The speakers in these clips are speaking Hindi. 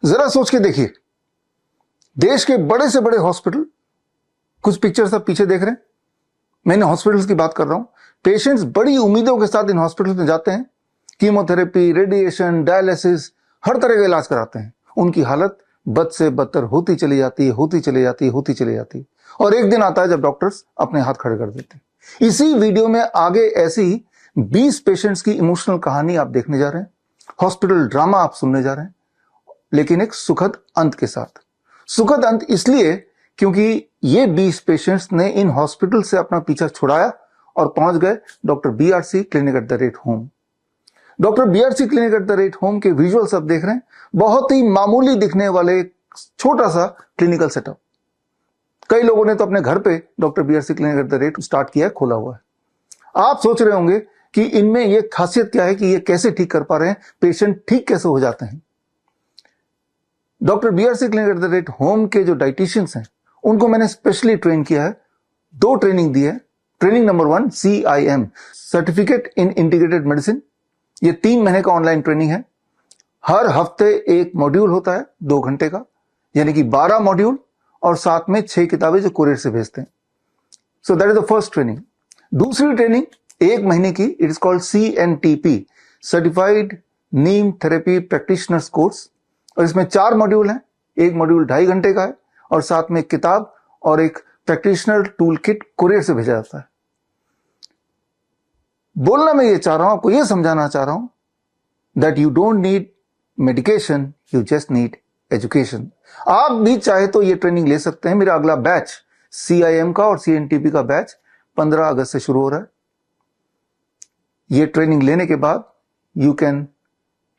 जरा सोच के देखिए, देश के बड़े से बड़े हॉस्पिटल, कुछ पिक्चर्स आप पीछे देख रहे हैं, मैंने हॉस्पिटल्स की बात कर रहा हूं। पेशेंट्स बड़ी उम्मीदों के साथ इन हॉस्पिटल्स में जाते हैं, कीमोथेरेपी, रेडिएशन, डायलिसिस, हर तरह का इलाज कराते हैं। उनकी हालत बद से बदतर होती चली जाती है। और एक दिन आता है जब डॉक्टर्स अपने हाथ खड़े कर देते हैं। इसी वीडियो में आगे ऐसी 20 पेशेंट्स की इमोशनल कहानी आप देखने जा रहे हैं, हॉस्पिटल ड्रामा आप सुनने जा रहे हैं, लेकिन एक सुखद अंत के साथ। सुखद अंत इसलिए क्योंकि ये 20 पेशेंट्स ने इन हॉस्पिटल से अपना पीछा छुड़ाया और पहुंच गए doctor BRC clinic at the rate home. Doctor BRC clinic at the rate home के विजुअल्स आप देख रहे हैं, बहुत ही मामूली दिखने वाले छोटा सा क्लिनिकल सेटअप। कई लोगों ने तो अपने घर पे doctor BRC clinic at the rate start किया है, खोला हुआ है। आप सोच रहे होंगे कि इनमें यह खासियत क्या है कि ये कैसे ठीक कर पा रहे हैं, पेशेंट ठीक कैसे हो जाते हैं। Doctor BRC clinic at the rate home के जो डाइटिशियंस हैं, उनको मैंने स्पेशली ट्रेन किया है, 2 ट्रेनिंग दी है। Training number 1 CIM, certificate in integrated medicine. ये 3 महीने का ऑनलाइन ट्रेनिंग है। हर हफ्ते एक मॉड्यूल होता है 2 घंटे का, यानी कि 12 मॉड्यूल और साथ में 6 किताबें जो कुरियर से भेजते हैं। So that is the first training. दूसरी ट्रेनिंग 1 महीने की, it is called CNTP, certified Neem therapy practitioners course, और इसमें 4 मॉड्यूल हैं। एक मॉड्यूल 2.5 घंटे का है और साथ में एक किताब और एक प्रैक्टिशनर टूल किट कुरियर से भेजा जाता है। बोलना मैं ये चाह रहा हूं, आपको ये समझाना चाह रहा हूं that you don't need medication, you just need education. आप भी चाहे तो ये ट्रेनिंग ले सकते हैं। मेरा अगला बैच CIM का और CNTP का बैच 15 अगस्त से शुरू हो रहा है। ये ट्रेनिंग लेने के बाद you can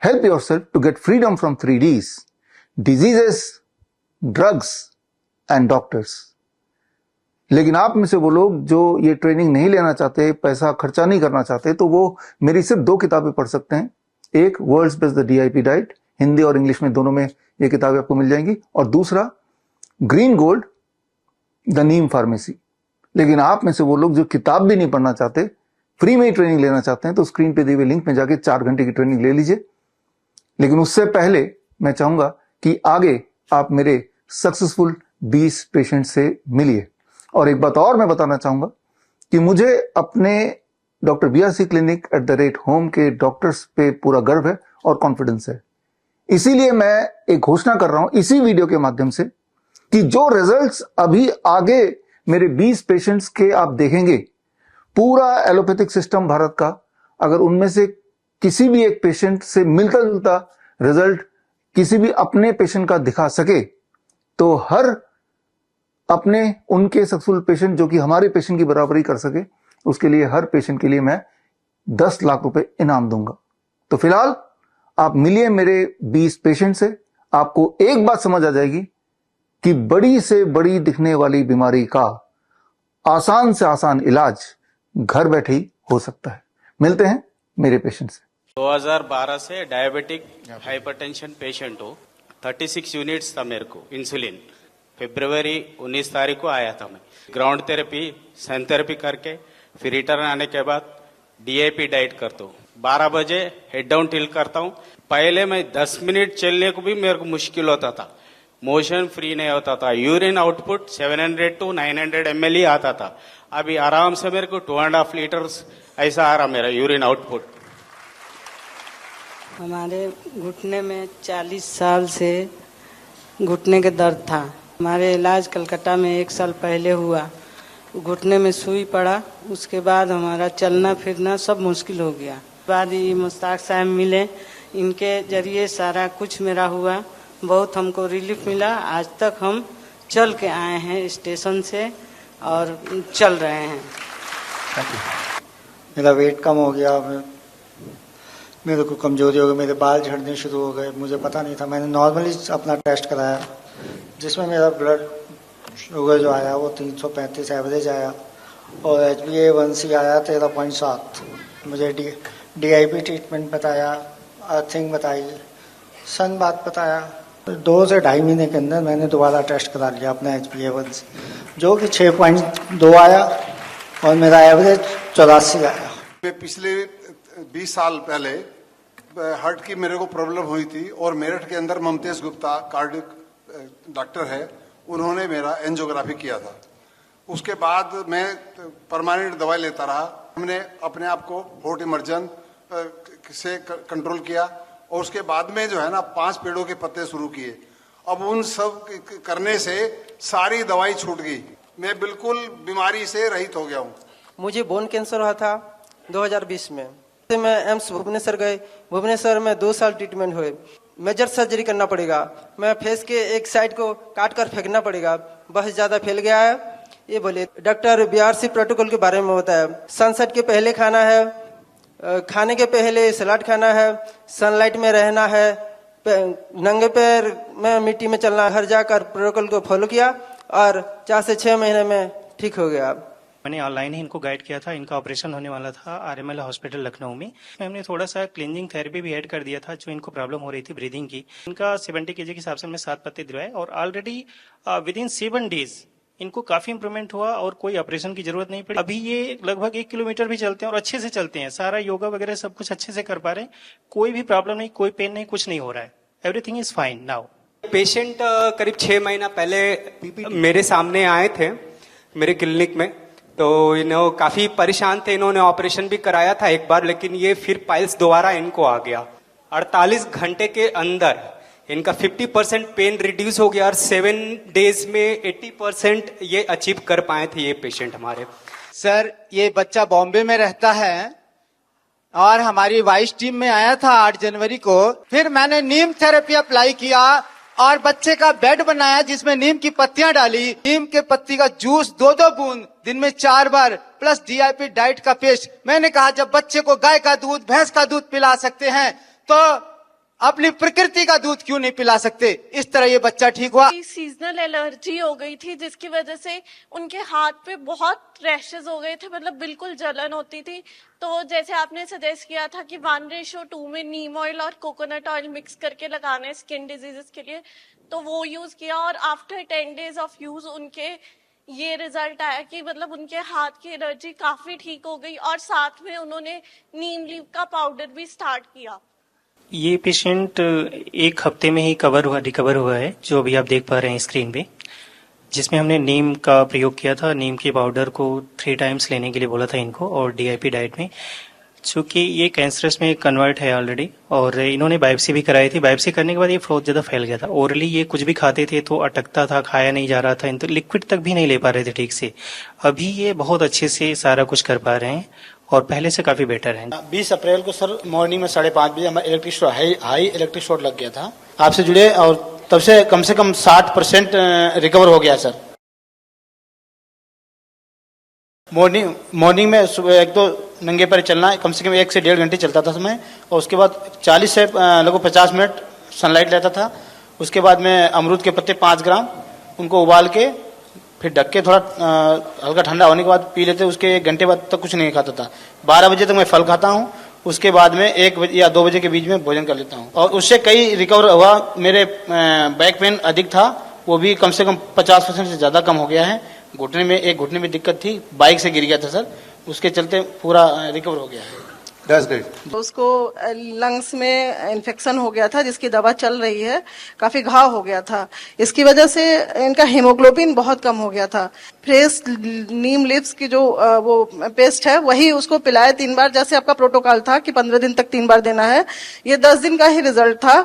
help yourself to get freedom from 3Ds, diseases, drugs and doctors। लेकिन आप में से वो लोग जो ये ट्रेनिंग नहीं लेना चाहते, पैसा खर्चा नहीं करना चाहते, तो वो मेरी सिर्फ 2 किताबें पढ़ सकते हैं। एक world's best the DIP diet, Hindi और इंग्लिश में दोनों में ये किताबें आपको मिल जाएंगी, और दूसरा green gold the Neem pharmacy. लेकिन आप में से वो लोग जो किताब भी नहीं पढ़ना चाहते, फ्री में ही ट्रेनिंग लेना चाहते हैं, तो स्क्रीन पे दिए हुए लिंक में जाके 4 घंटे की ट्रेनिंग ले लीजिए। लेकिन उससे पहले मैं चाहूंगा कि आगे आप मेरे सक्सेसफुल 20 पेशेंट से मिलिए। और एक बात और मैं बताना चाहूंगा कि मुझे अपने doctor BRC clinic at the rate home के डॉक्टर्स पे पूरा गर्व है और कॉन्फिडेंस है। इसीलिए मैं एक घोषणा कर रहा हूं इसी वीडियो के माध्यम से कि जो रिजल्ट्स अभी आगे मेरे 20 पेशेंट्स के आप देखेंगे, पूरा एलोपैथिक सिस्टम भारत का, अगर उनमें से किसी भी एक पेशेंट से मिलता जुलता रिजल्ट किसी भी अपने पेशेंट का दिखा सके, तो हर अपने उनके सक्सेसफुल पेशेंट जो कि हमारे पेशेंट की बराबरी कर सके, उसके लिए हर पेशेंट के लिए मैं 10 लाख रुपए इनाम दूंगा। तो फिलहाल आप मिलिए मेरे 20 पेशेंट से, आपको एक बात समझ आ जाएगी कि बड़ी से बड़ी दिखने वाली बीमारी का आसान से आसान इलाज घर बैठे ही हो सकता है। मिलते हैं मेरे पेशेंट से। 2012 से डायबिटिक हाइपरटेंशन पेशेंट हूँ। 36 यूनिट्स था मेरे को इंसुलिन। फरवरी 19 तारीख को आया था मैं। ग्राउंड थेरेपी, सन थेरेपी करके फिर रिटर्न आने के बाद DIP डाइट करता हूँ। 12 बजे हेड डाउन टिल करता हूँ। पहले मैं 10 मिनट चलने को भी मेरे को मुश्किल होता था, मोशन फ्री नहीं होता था। यूरिन आउटपुट 700 to 900 ml ही आता था। अभी आराम से मेरे को 2.5 लीटर्स ऐसा आ रहा मेरा यूरिन आउटपुट। हमारे घुटने में 40 साल से घुटने के दर्द था। हमारे इलाज कलकत्ता में 1 साल पहले हुआ। घुटने में सुई पड़ा, उसके बाद हमारा चलना फिरना सब मुश्किल हो गया। बाद ये मुश्ताक साहब मिले, इनके जरिए सारा कुछ मेरा हुआ, बहुत हमको रिलीफ मिला। आज तक हम चल के आए हैं स्टेशन से और चल रहे हैं। मेरा वेट कम हो गया, मेरे को कमजोरी हो गई, मेरे बाल झड़ने शुरू हो गए। मुझे पता नहीं था। मैंने नॉर्मली अपना टेस्ट कराया, जिसमें मेरा ब्लड शुगर जो आया वो 335 एवरेज आया और HbA1c आया 13.7। मुझे DIP ट्रीटमेंट बताया, अर्थिंग बताई, सन बात बताया। 2 से 2.5 महीने के अंदर मैंने दोबारा टेस्ट करा लिया अपना HbA1c, जो कि 6.2 आया और मेरा एवरेज 84 आया। पिछले 20 साल पहले हार्ट की मेरे को प्रॉब्लम हुई थी और मेरठ के अंदर ममतेज गुप्ता कार्डियक डॉक्टर है, उन्होंने मेरा एंजियोग्राफी किया था। उसके बाद मैं परमानेंट दवाई लेता रहा। हमने अपने आप को होट इमर्जन से कंट्रोल किया और उसके बाद में जो है ना 5 पेड़ों के पत्ते शुरू किए। अब उन सब करने से सारी दवाई छूट गई, मैं बिल्कुल बीमारी से रहित हो गया हूँ। मुझे बोन कैंसर हुआ था 2020 में। मैं एम्स भुवनेश्वर गए, भुवनेश्वर में 2 साल ट्रीटमेंट हुए। मेजर सर्जरी करना पड़ेगा, मैं फेस के एक साइड को काट कर फेंकना पड़ेगा, बहुत ज्यादा फैल गया है ये बोले। डॉक्टर बीआरसी प्रोटोकॉल के बारे में बताया, सनसेट के पहले खाना है, खाने के पहले सलाद खाना है, सनलाइट में रहना है, नंगे पैर में मिट्टी में चलना। घर जाकर प्रोटोकॉल को फॉलो किया और 4 से 6 महीने में ठीक हो गया। मैंने ऑनलाइन ही इनको गाइड किया था। इनका ऑपरेशन होने वाला था आरएमएल हॉस्पिटल लखनऊ में। हमने थोड़ा सा क्लींजिंग थेरेपी भी ऐड कर दिया था, जो इनको प्रॉब्लम हो रही थी ब्रीदिंग की। इनका 70 kg के हिसाब से हमने 7 पत्ते दिलवाए और ऑलरेडी विद इन 7 डेज इनको काफी इंप्रूवमेंट हुआ और कोई ऑपरेशन की जरूरत नहीं पड़ी। अभी ये लगभग 1 किलोमीटर भी चलते हैं और अच्छे से चलते हैं। सारा योगा वगैरह सब कुछ अच्छे से कर पा रहे हैं, कोई भी प्रॉब्लम नहीं, कोई पेन नहीं, कुछ नहीं हो रहा है। Everything is fine now. Patient करीब 6 महीना पहले मेरे सामने आए थे मेरे क्लिनिक में, तो इन्हों काफी परेशान थे। इन्होंने ऑपरेशन भी कराया था एक बार, लेकिन ये फिर पाइल्स दोबारा इनको आ गया। 48 घंटे के अंदर इनका 50% पेन रिड्यूस हो गया और 7 डेज में 80% ये अचीव कर पाए थे ये पेशेंट हमारे। सर, ये बच्चा बॉम्बे में रहता है और हमारी वाइस टीम में आया था 8 जनवरी को। फिर मैंने नीम थेरेपी अप्लाई किया और बच्चे का बेड बनाया जिसमें नीम की पत्तियां डाली। नीम के पत्ती का जूस 2-2 बूंद दिन में 4 बार प्लस डीआईपी डाइट का पेस्ट। मैंने कहा जब बच्चे को गाय का दूध, भैंस का दूध पिला सकते हैं तो अपनी प्रकृति का दूध क्यों नहीं पिला सकते। इस तरह ये बच्चा ठीक हुआ। सीजनल एलर्जी हो गई थी जिसकी वजह से उनके हाथ पे बहुत रैशेस हो गए थे, मतलब बिल्कुल जलन होती थी। तो जैसे आपने सजेस्ट किया था कि 1:2 में नीम ऑयल और कोकोनट ऑयल मिक्स करके लगाने स्किन डिजीजेस के लिए, तो वो यूज किया और आफ्टर 10 डेज ऑफ यूज उनके ये रिजल्ट आया कि मतलब उनके हाथ की एलर्जी काफी ठीक हो गई और साथ में उन्होंने नीम लीव का पाउडर भी स्टार्ट किया। ये पेशेंट 1 हफ्ते में ही रिकवर हुआ है, जो अभी आप देख पा रहे हैं स्क्रीन पे, जिसमें हमने नीम का प्रयोग किया था। नीम के पाउडर को 3 टाइम्स लेने के लिए बोला था इनको और डीआईपी डाइट में, चूंकि ये कैंसरस में कन्वर्ट है ऑलरेडी। और इन्होंने बायोप्सी भी कराई थी। बायोप्सी करने के बाद ये बहुत ज्यादा फैल गया था। ओरली ये कुछ भी खाते थे तो अटकता था, खाया नहीं जा रहा था, तो लिक्विड तक भी नहीं ले पा रहे थे ठीक से। अभी ये बहुत अच्छे से सारा कुछ कर पा रहे हैं और पहले से काफी बेटर है। 20 अप्रैल को सर मॉर्निंग में 5:30 बजे हमारा electric short high electric short लग गया था। आपसे जुड़े और तब से कम 60% रिकवर हो गया सर। मॉर्निंग में सुबह 1-2 नंगे पैर चलना, कम से कम 1 से 1.5 घंटे चलता था समय, और उसके बाद 40 से लगभग 50 मिनट सनलाइट लेता था। उसके बाद में अमरूद के पत्ते 5 ग्राम उनको उबाल के फिर ढक के थोड़ा हल्का ठंडा होने के बाद पी लेते। उसके 1 घंटे बाद तक कुछ नहीं खाता था। 12 बजे तक मैं फल खाता हूँ, उसके बाद में 1 बजे या 2 बजे के बीच में भोजन कर लेता हूँ और उससे कई रिकवर हुआ। मेरे बैक पेन अधिक था, वो भी कम से कम 50% से ज्यादा कम हो गया है। एक घुटने में दिक्कत थी, बाइक से गिर गया था सर, उसके चलते पूरा रिकवर हो गया है। That's great. उसको लंग्स में इन्फेक्शन हो गया था जिसकी दवा चल रही है, काफी घाव हो गया था। इसकी वजह से इनका हीमोग्लोबिन बहुत कम हो गया था। फ्रेश नीम लिव्स की जो वो पेस्ट है वही उसको पिलाया 3 बार, जैसे आपका प्रोटोकॉल था कि 15 दिन तक 3 बार देना है। ये 10 दिन का ही रिजल्ट था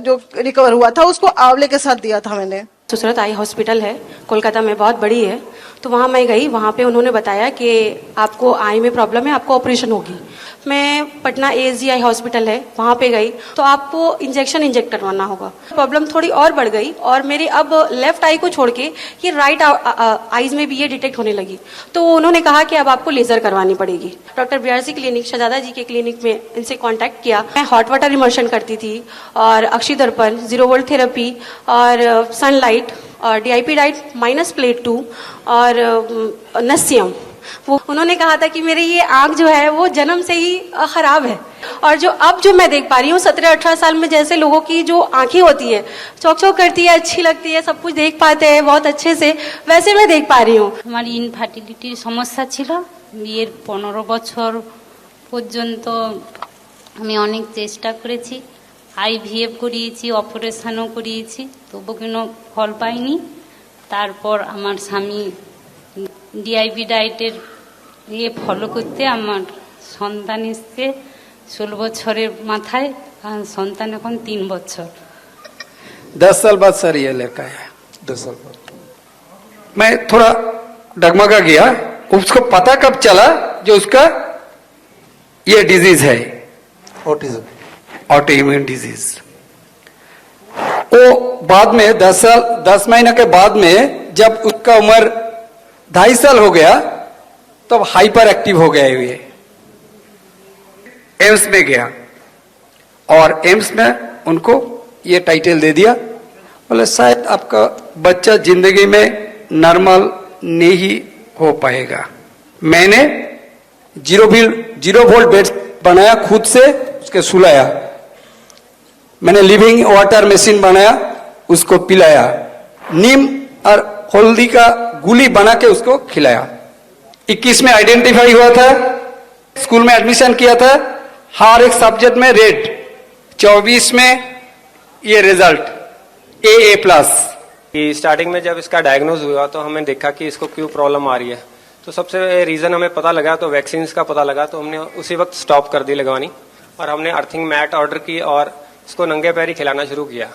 जो रिकवर हुआ था। उसको आंवले के साथ दिया था मैंने। सुसरत आई हॉस्पिटल है कोलकाता में, बहुत बड़ी है। तो वहाँ मैं गई, वहाँ पे उन्होंने बताया कि आपको आई में प्रॉब्लम है, आपको ऑपरेशन होगी। मैं पटना ASGI हॉस्पिटल है वहाँ पे गई, तो आपको इंजेक्शन इंजेक्ट करवाना होगा। प्रॉब्लम थोड़ी और बढ़ गई और मेरी अब लेफ्ट आई को छोड़ के ये राइट आईज में भी ये डिटेक्ट होने लगी। तो उन्होंने कहा कि अब आपको लेजर करवानी पड़ेगी। डॉक्टर BRC क्लिनिक, शहजादा जी के क्लिनिक में इनसे कॉन्टैक्ट किया। मैं हॉट वाटर इमर्शन करती थी और अक्षी दर्पण, 0 वोल्ट थेरेपी और सनलाइट और डीआईपी डाइट -2 और नस्यम। वो उन्होंने कहा था कि मेरी ये आंख जो है वो जन्म से ही खराब है और जो मैं देख पा रही हूँ 17-18 साल में, जैसे लोगों की जो आंखें होती है चौक चौक करती है, अच्छी लगती है, सब कुछ देख पाते हैं बहुत अच्छे से, वैसे मैं देख पा रही हूँ। हमारी इनफार्टिलिटीर समस्या ছিল। বিয়ের 15 বছর পর্যন্ত আমি অনেক চেষ্টা করেছি, আইভিএফ করিয়েছি, অপারেশনও করিয়েছি, তবু কোনো ফল পাইনি। তারপর আমার স্বামী ডিআইপি ডায়েটের ফলো করতে আমার সন্তান এসছে 16 বছরের মাথায়, সন্তান এখন 3 বছর। 10 साल बाद सर ये लड़का है, 10 साल बाद मैं थोड़ा डगमगा गया। उसको पता कब चला जो उसका ये डिजीज है, ऑटिज्म, ऑटो इम्यून डिजीज। वो बाद में 10 महीने के बाद में जब उसका उम्र 2.5 साल हो गया तब हाइपर एक्टिव हो गया ये। एम्स में गया और एम्स में उनको ये टाइटल दे दिया, बोले शायद आपका बच्चा जिंदगी में नॉर्मल नहीं हो पाएगा। मैंने 0 वोल्ट बेड बनाया, खुद से उसके सुलाया। मैंने लिविंग वाटर मशीन बनाया, उसको पिलाया। नीम और हल्दी का गुली बना के उसको खिलाया। 21 में आइडेंटिफाई हुआ था, स्कूल में एडमिशन किया था, हर एक सब्जेक्ट में रेड। 24 में ये रिजल्ट AA+। स्टार्टिंग में जब इसका डायग्नोज हुआ तो हमें देखा कि इसको क्यों प्रॉब्लम आ रही है, तो सबसे रीजन हमें पता लगा, तो वैक्सीन का पता लगा, तो हमने उसी वक्त स्टॉप कर दी लगवानी और हमने अर्थिंग मैट ऑर्डर की और इसको नंगे पैर ही खिलाना शुरू किया।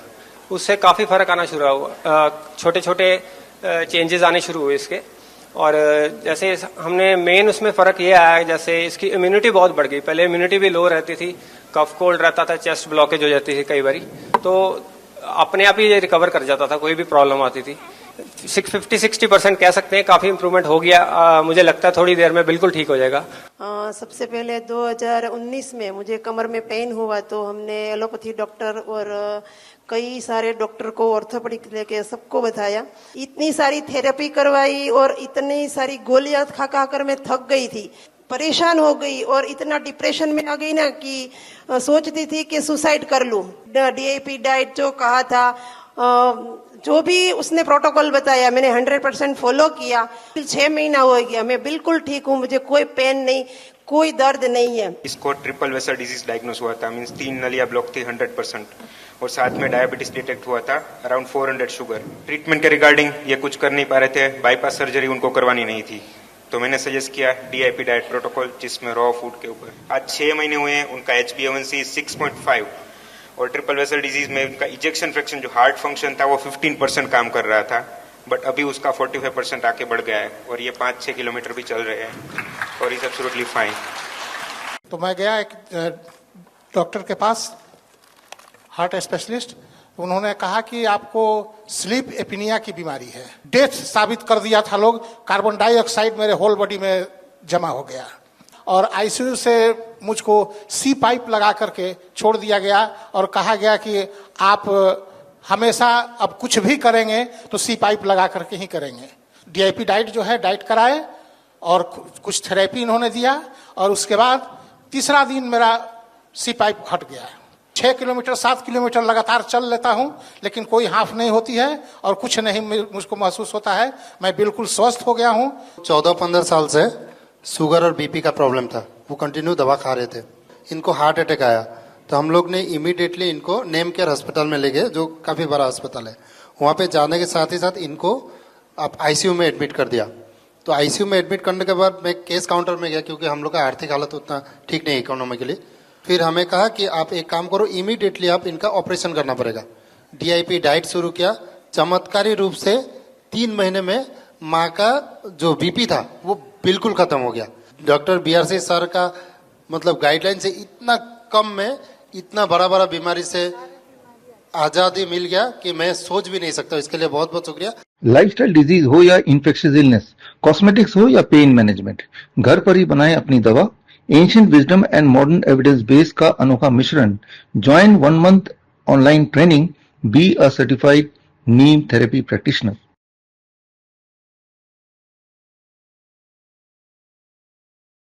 उससे काफी फर्क आना शुरू हुआ, छोटे छोटे चेंजेस आने शुरू हुए इसके। और जैसे हमने मेन उसमें फर्क ये आया, जैसे इसकी इम्यूनिटी बहुत बढ़ गई। पहले इम्यूनिटी भी लो रहती थी, कफ कोल्ड रहता था, चेस्ट ब्लॉकेज हो जाती थी कई बारी, तो अपने आप ही रिकवर कर जाता था, कोई भी प्रॉब्लम आती थी। 50-60% कह सकते हैं काफी इंप्रूवमेंट हो गया। मुझे लगता है थोड़ी देर में बिल्कुल ठीक हो जाएगा। सबसे पहले 2019 में मुझे कमर में पेन हुआ, तो हमने एलोपैथी डॉक्टर और कई सारे डॉक्टर को, ऑर्थोपेडिक लेके सबको बताया। इतनी सारी थेरेपी करवाई और इतनी सारी गोलियां खा खा कर मैं थक गई थी, परेशान हो गई और इतना डिप्रेशन में आ गई ना कि सोचती थी कि सुसाइड कर लूं। डीआईपी डाइट जो कहा था, जो भी उसने प्रोटोकॉल बताया, मैंने 100% फॉलो किया। 6 महीना हो गया, मैं बिल्कुल ठीक हूँ, मुझे कोई पेन नहीं, कोई दर्द नहीं है। इसको ट्रिपल वेसल डिजीज डायग्नोस हुआ था, मींस 3 नलियां ब्लॉक थी 100%, और साथ में डायबिटीज डिटेक्ट हुआ था, अराउंड 400 शुगर। ट्रीटमेंट के रिगार्डिंग ये कुछ कर नहीं पा रहे थे, बाईपास सर्जरी उनको करवानी नहीं थी, तो मैंने सजेस्ट किया डीआईपी डाइट प्रोटोकॉल, जिसमें रॉ फूड के ऊपर। आज 6 महीने हुए हैं, उनका HbA1c 6.5 और ट्रिपल वेसल डिजीज में उनका इजेक्शन फ्रैक्शन जो हार्ट फंक्शन था वो 15% काम कर रहा था, बट अभी उसका 45% आके बढ़ गया है और ये 5-6 किलोमीटर भी चल रहे हैं और इज एब्सोल्युटली फाइन। तो मैं गया एक डॉक्टर के पास, हार्ट स्पेशलिस्ट। उन्होंने कहा कि आपको स्लीप एपिनिया की बीमारी है। डेथ साबित कर दिया था लोग, कार्बन डाइऑक्साइड मेरे होल बॉडी में जमा हो गया और आईसीयू से मुझको सी पाइप लगा करके छोड़ दिया गया और कहा गया कि आप हमेशा अब कुछ भी करेंगे तो सी पाइप लगा करके ही करेंगे। डीआईपी डाइट जो है डाइट कराए और कुछ थेरेपी इन्होंने दिया और उसके बाद तीसरा दिन मेरा सी पाइप हट गया। 6 किलोमीटर 7 किलोमीटर लगातार चल लेता हूं, लेकिन कोई हाफ नहीं होती है और कुछ नहीं मुझको महसूस होता है। मैं बिल्कुल स्वस्थ हो गया हूं। 14-15 साल से शुगर और बीपी का प्रॉब्लम था, वो कंटिन्यू दवा खा रहे थे। इनको हार्ट अटैक आया तो हम लोग ने इमीडिएटली इनको नेम केयर अस्पताल में ले गए, जो काफ़ी बड़ा अस्पताल है। वहाँ पे जाने के साथ ही साथ इनको आप आईसीयू में एडमिट कर दिया। तो आईसीयू में एडमिट करने के बाद मैं केस काउंटर में गया, क्योंकि हम लोग का आर्थिक हालत उतना ठीक नहीं इकोनॉमिकली। फिर हमें कहा कि आप एक काम करो, इमीडिएटली आप इनका ऑपरेशन करना पड़ेगा। डीआईपी डाइट शुरू किया, चमत्कारी रूप से 3 महीने में माँ का जो बीपी था वो बिल्कुल खत्म हो गया। डॉक्टर BRC सर का मतलब गाइडलाइन से इतना कम में इतना बड़ा बड़ा बीमारी से आजादी मिल गया कि मैं सोच भी नहीं सकता। इसके लिए बहुत बहुत शुक्रिया। लाइफस्टाइल डिजीज हो या इन्फेक्शियस इलनेस, कॉस्मेटिक्स हो या पेन मैनेजमेंट, घर पर ही बनाएं अपनी दवा। Ancient wisdom and modern evidence base का अनोखा मिश्रण। Join 1 month online training, be a certified Neem therapy practitioner.